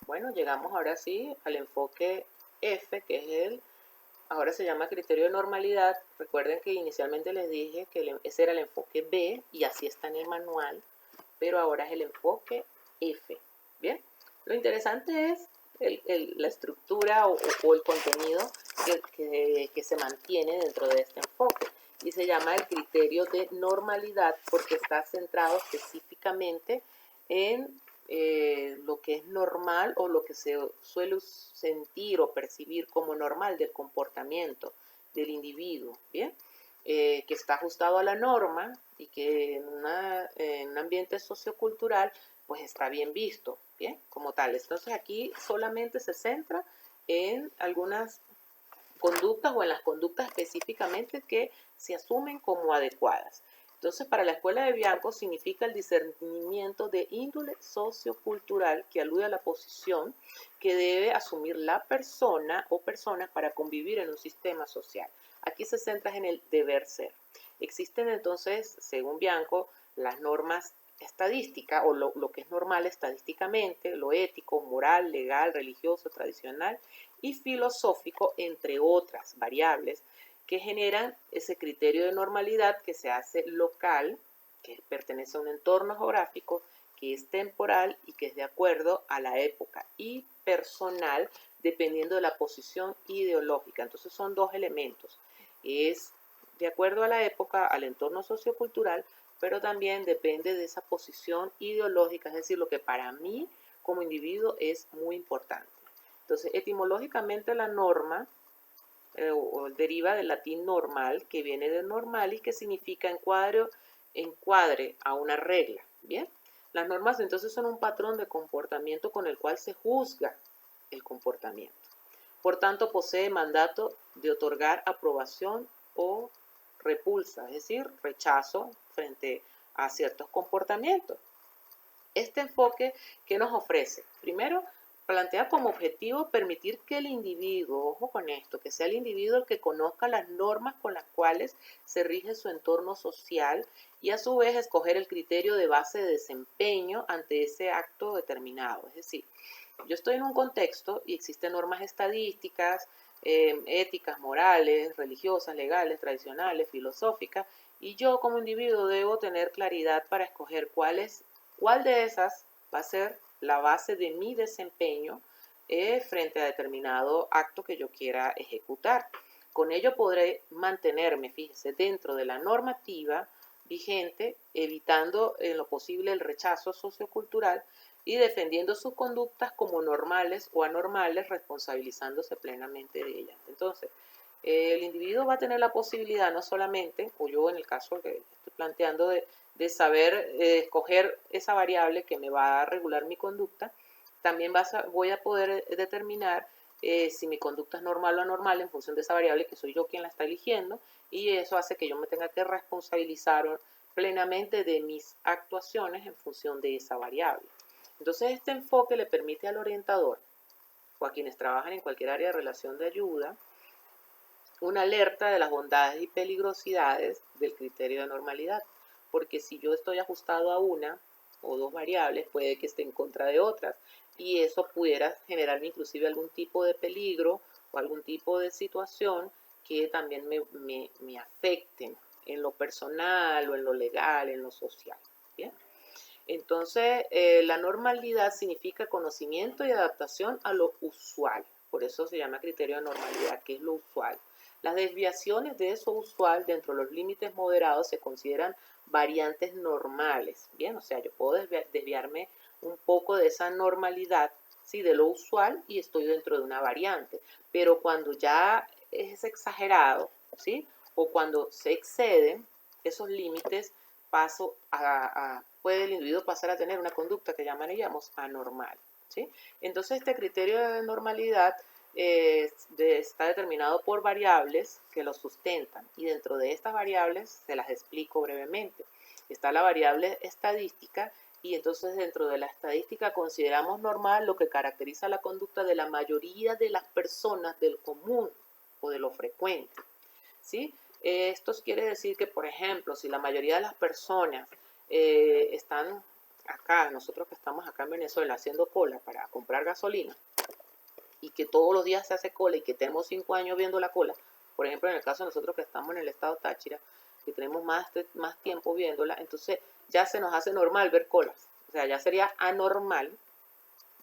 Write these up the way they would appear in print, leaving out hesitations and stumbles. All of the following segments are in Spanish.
Bueno, llegamos ahora sí al enfoque F, que es ahora se llama criterio de normalidad. Recuerden que inicialmente les dije que ese era el enfoque B y así está en el manual, pero ahora es el enfoque F. Bien, lo interesante es la estructura o el contenido que se mantiene dentro de este enfoque y se llama el criterio de normalidad porque está centrado específicamente en lo que es normal o lo que se suele sentir o percibir como normal del comportamiento del individuo, ¿bien? Que está ajustado a la norma y que en un ambiente sociocultural pues está bien visto, ¿bien? Como tal. Entonces aquí solamente se centra en algunas conductas o en las conductas específicamente que se asumen como adecuadas. Entonces, para la escuela de Bianco significa el discernimiento de índole sociocultural que alude a la posición que debe asumir la persona o personas para convivir en un sistema social. Aquí se centra en el deber ser. Existen entonces, según Bianco, las normas estadísticas o lo que es normal estadísticamente, lo ético, moral, legal, religioso, tradicional y filosófico, entre otras variables que generan ese criterio de normalidad que se hace local, que pertenece a un entorno geográfico, que es temporal y que es de acuerdo a la época y personal dependiendo de la posición ideológica. Entonces son dos elementos. Es de acuerdo a la época, al entorno sociocultural, pero también depende de esa posición ideológica, es decir, lo que para mí como individuo es muy importante. Entonces, etimológicamente la norma o deriva del latín normal, que viene de normal y que significa encuadre a una regla. Bien, las normas entonces son un patrón de comportamiento con el cual se juzga el comportamiento. Por tanto, posee mandato de otorgar aprobación o repulsa, es decir, rechazo frente a ciertos comportamientos. Este enfoque, ¿qué nos ofrece? Primero, plantea como objetivo permitir que el individuo, ojo con esto, que sea el individuo el que conozca las normas con las cuales se rige su entorno social y a su vez escoger el criterio de base de desempeño ante ese acto determinado. Es decir, yo estoy en un contexto y existen normas estadísticas, éticas, morales, religiosas, legales, tradicionales, filosóficas, y yo como individuo debo tener claridad para escoger cuál de esas va a ser la base de mi desempeño frente a determinado acto que yo quiera ejecutar. Con ello podré mantenerme, fíjese, dentro de la normativa vigente, evitando en lo posible el rechazo sociocultural y defendiendo sus conductas como normales o anormales, responsabilizándose plenamente de ellas. Entonces, el individuo va a tener la posibilidad no solamente, o yo en el caso que estoy planteando, de saber escoger esa variable que me va a regular mi conducta, también voy a poder determinar si mi conducta es normal o anormal en función de esa variable que soy yo quien la está eligiendo, y eso hace que yo me tenga que responsabilizar plenamente de mis actuaciones en función de esa variable. Entonces este enfoque le permite al orientador o a quienes trabajan en cualquier área de relación de ayuda una alerta de las bondades y peligrosidades del criterio de normalidad, porque si yo estoy ajustado a una o dos variables, puede que esté en contra de otras, y eso pudiera generarme inclusive algún tipo de peligro o algún tipo de situación que también me afecten en lo personal o en lo legal, en lo social. ¿Bien? Entonces, la normalidad significa conocimiento y adaptación a lo usual. Por eso se llama criterio de normalidad, que es lo usual. Las desviaciones de eso usual dentro de los límites moderados se consideran variantes normales. Bien, o sea, yo puedo desviarme un poco de esa normalidad, sí, de lo usual y estoy dentro de una variante. Pero cuando ya es exagerado, ¿sí? O cuando se exceden esos límites, puede el individuo pasar a tener una conducta que llamaríamos anormal. ¿Sí? Entonces este criterio de normalidad está determinado por variables que lo sustentan y dentro de estas variables se las explico brevemente. Está la variable estadística y entonces dentro de la estadística consideramos normal lo que caracteriza la conducta de la mayoría de las personas del común o de lo frecuente. ¿Sí? Esto quiere decir que, por ejemplo, si la mayoría de las personas están acá, nosotros que estamos acá en Venezuela haciendo cola para comprar gasolina, y que todos los días se hace cola y que tenemos 5 años viendo la cola, por ejemplo en el caso de nosotros que estamos en el estado Táchira, que tenemos más tiempo viéndola, entonces ya se nos hace normal ver colas. O sea, ya sería anormal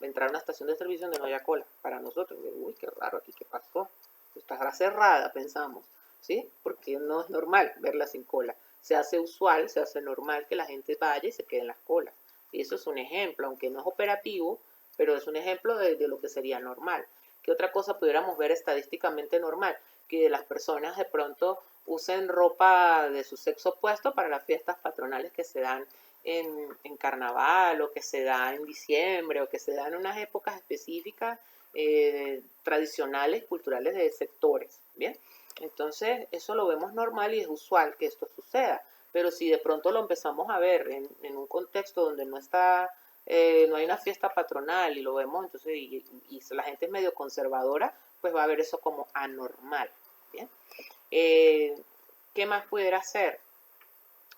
entrar a una estación de servicio donde no haya cola. Para nosotros, uy, qué raro aquí, ¿qué pasó? Estará cerrada, pensamos, ¿sí? Porque no es normal verla sin cola. Se hace usual, se hace normal que la gente vaya y se quede en las colas. Y eso es un ejemplo, aunque no es operativo, pero es un ejemplo de lo que sería normal. ¿Qué otra cosa pudiéramos ver estadísticamente normal? Que las personas de pronto usen ropa de su sexo opuesto para las fiestas patronales que se dan en carnaval, o que se da en diciembre, o que se da en unas épocas específicas tradicionales, culturales de sectores, ¿bien? Entonces, eso lo vemos normal y es usual que esto suceda, pero si de pronto lo empezamos a ver en un contexto donde no está, no hay una fiesta patronal y lo vemos, entonces, y la gente es medio conservadora, pues va a ver eso como anormal, ¿bien? ¿Qué más pudiera hacer?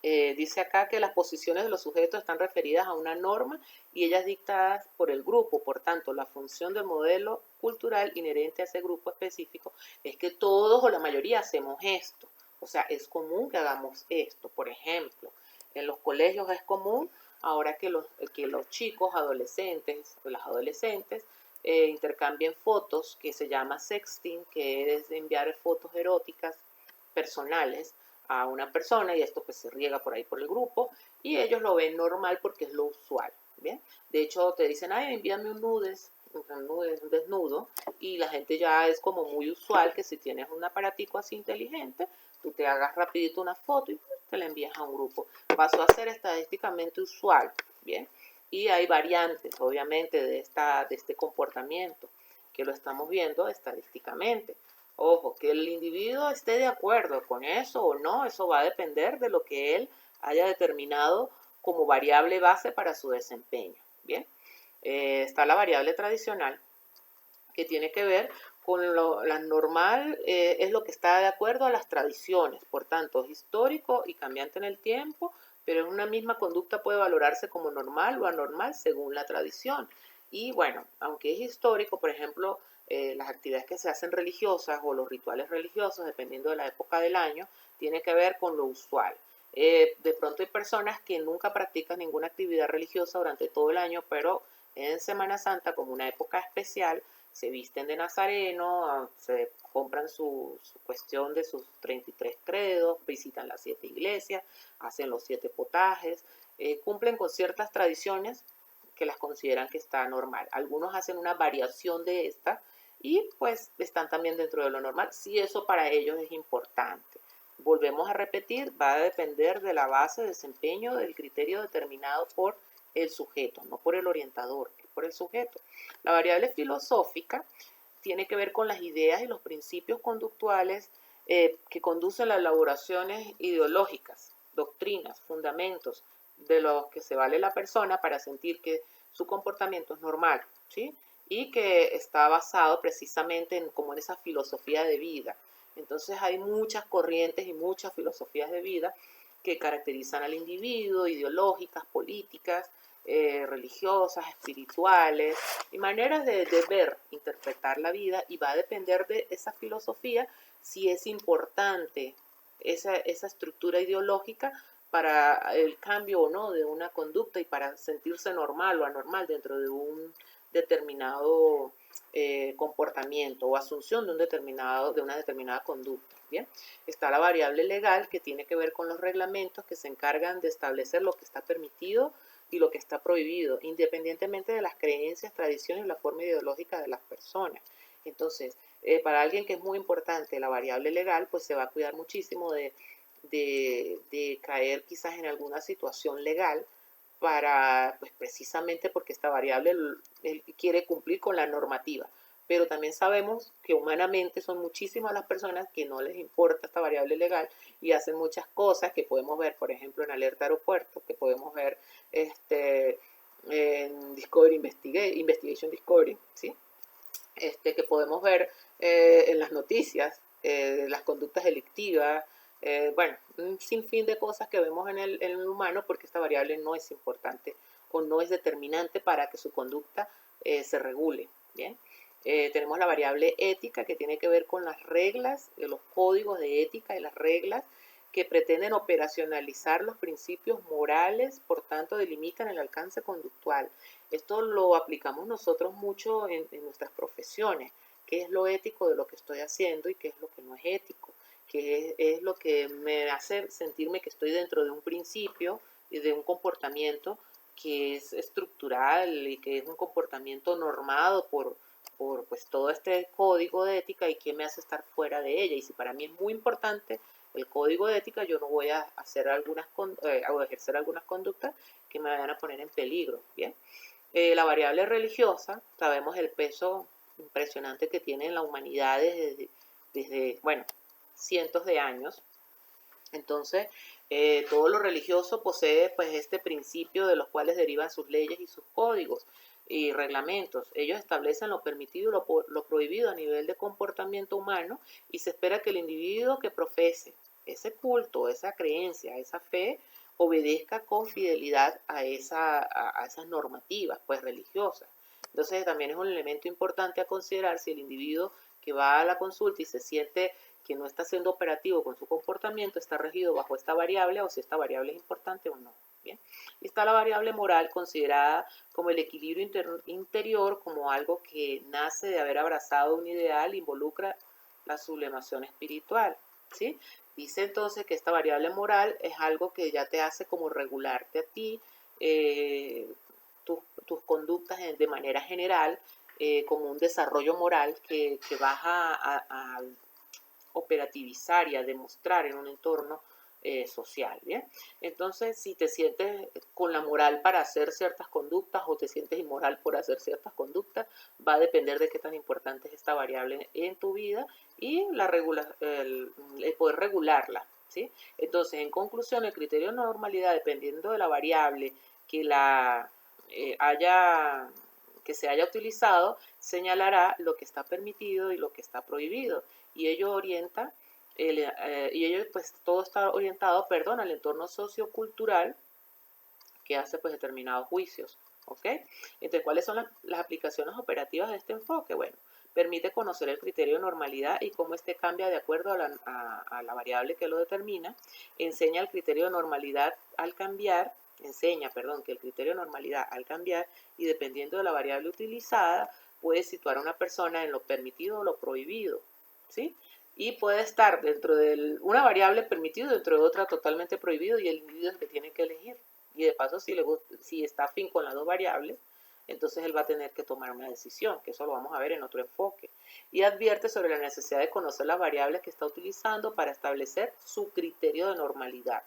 Dice acá que las posiciones de los sujetos están referidas a una norma y ellas dictadas por el grupo. Por tanto, la función del modelo cultural inherente a ese grupo específico es que todos o la mayoría hacemos esto. O sea, es común que hagamos esto. Por ejemplo, en los colegios es común ahora que los chicos, adolescentes, o las adolescentes, intercambien fotos, que se llama sexting, que es enviar fotos eróticas personales a una persona, y esto pues se riega por ahí por el grupo y ellos lo ven normal porque es lo usual, ¿bien? De hecho te dicen, ay, envíame un nudes, un desnudo, y la gente ya es como muy usual que si tienes un aparatico así inteligente, tú te hagas rapidito una foto y te la envías a un grupo. Pasó a ser estadísticamente usual, ¿bien? Y hay variantes, obviamente, de este comportamiento que lo estamos viendo estadísticamente. Ojo, que el individuo esté de acuerdo con eso o no, eso va a depender de lo que él haya determinado como variable base para su desempeño. Bien, está la variable tradicional, que tiene que ver con la normal, es lo que está de acuerdo a las tradiciones, por tanto es histórico y cambiante en el tiempo, pero en una misma conducta puede valorarse como normal o anormal según la tradición. Y bueno, aunque es histórico, por ejemplo, las actividades que se hacen religiosas o los rituales religiosos, dependiendo de la época del año, tiene que ver con lo usual. De pronto hay personas que nunca practican ninguna actividad religiosa durante todo el año, pero en Semana Santa, como una época especial, se visten de nazareno, se compran su cuestión de sus 33 credos, visitan las 7 iglesias, hacen los 7 potajes, cumplen con ciertas tradiciones que las consideran que está normal. Algunos hacen una variación de esta y pues están también dentro de lo normal, si eso para ellos es importante. Volvemos a repetir, va a depender de la base de desempeño del criterio determinado por el sujeto, no por el orientador, que por el sujeto. La variable filosófica tiene que ver con las ideas y los principios conductuales que conducen a elaboraciones ideológicas, doctrinas, fundamentos de los que se vale la persona para sentir que su comportamiento es normal, ¿sí? Y que está basado precisamente como en esa filosofía de vida. Entonces hay muchas corrientes y muchas filosofías de vida que caracterizan al individuo, ideológicas, políticas, religiosas, espirituales, y maneras de ver, interpretar la vida, y va a depender de esa filosofía si es importante esa estructura ideológica para el cambio o no de una conducta y para sentirse normal o anormal dentro de un determinado comportamiento o asunción de una determinada conducta. Bien, está la variable legal, que tiene que ver con los reglamentos que se encargan de establecer lo que está permitido y lo que está prohibido, independientemente de las creencias, tradiciones y la forma ideológica de las personas. Entonces, para alguien que es muy importante la variable legal, pues se va a cuidar muchísimo de caer quizás en alguna situación legal para, pues precisamente porque esta variable él quiere cumplir con la normativa. Pero también sabemos que humanamente son muchísimas las personas que no les importa esta variable legal y hacen muchas cosas que podemos ver, por ejemplo, en Alerta Aeropuerto, que podemos ver en Investigation Discovery, ¿sí? Que podemos ver en las noticias, las conductas delictivas, bueno, un sinfín de cosas que vemos en el humano, porque esta variable no es importante o no es determinante para que su conducta se regule. ¿Bien? Tenemos la variable ética, que tiene que ver con las reglas, los códigos de ética y las reglas que pretenden operacionalizar los principios morales, por tanto delimitan el alcance conductual. Esto lo aplicamos nosotros mucho en nuestras profesiones. ¿Qué es lo ético de lo que estoy haciendo y qué es lo que no es ético? ¿Qué es lo que me hace sentirme que estoy dentro de un principio y de un comportamiento que es estructural y que es un comportamiento normado por pues, todo este código de ética, y qué me hace estar fuera de ella? Y si para mí es muy importante el código de ética, yo no voy a hacer o ejercer algunas conductas que me vayan a poner en peligro. ¿Bien? La variable religiosa, sabemos el peso impresionante que tiene en la humanidad desde bueno, cientos de años. Entonces, todo lo religioso posee pues este principio de los cuales derivan sus leyes y sus códigos y reglamentos. Ellos establecen lo permitido y lo prohibido a nivel de comportamiento humano, y se espera que el individuo que profese ese culto, esa creencia, esa fe, obedezca con fidelidad a esas normativas pues religiosas. Entonces también es un elemento importante a considerar si el individuo que va a la consulta y se siente que no está siendo operativo con su comportamiento está regido bajo esta variable, o si esta variable es importante o no. ¿Bien? Y está la variable moral, considerada como el equilibrio interior, como algo que nace de haber abrazado un ideal e involucra la sublimación espiritual. ¿Sí? Dice entonces que esta variable moral es algo que ya te hace como regularte a ti, eh, tus conductas de manera general, como un desarrollo moral que vas a operativizar y a demostrar en un entorno social. ¿Bien? Entonces, si te sientes con la moral para hacer ciertas conductas o te sientes inmoral por hacer ciertas conductas, va a depender de qué tan importante es esta variable en tu vida y el poder regularla. ¿Sí? Entonces, en conclusión, el criterio de normalidad, dependiendo de la variable que la que se haya utilizado, señalará lo que está permitido y lo que está prohibido, y ello orienta pues todo está orientado, perdón, al entorno sociocultural que hace pues determinados juicios. ¿Ok? Entonces, ¿cuáles son las aplicaciones operativas de este enfoque? Bueno, permite conocer el criterio de normalidad y cómo este cambia de acuerdo a la variable que lo determina. Enseña el criterio de normalidad al cambiar, enseña, perdón, que el criterio de normalidad al cambiar y dependiendo de la variable utilizada, puede situar a una persona en lo permitido o lo prohibido. ¿Sí? Y puede estar dentro de una variable permitido, dentro de otra totalmente prohibido, y el individuo es el que tiene que elegir. Y de paso, si está afín con las dos variables, entonces él va a tener que tomar una decisión, que eso lo vamos a ver en otro enfoque. Y advierte sobre la necesidad de conocer las variables que está utilizando para establecer su criterio de normalidad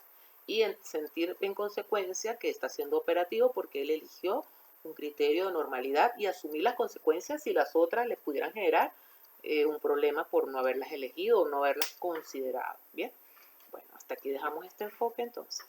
y sentir en consecuencia que está siendo operativo porque él eligió un criterio de normalidad, y asumir las consecuencias si las otras le pudieran generar un problema por no haberlas elegido o no haberlas considerado. Bien, bueno, hasta aquí dejamos este enfoque entonces.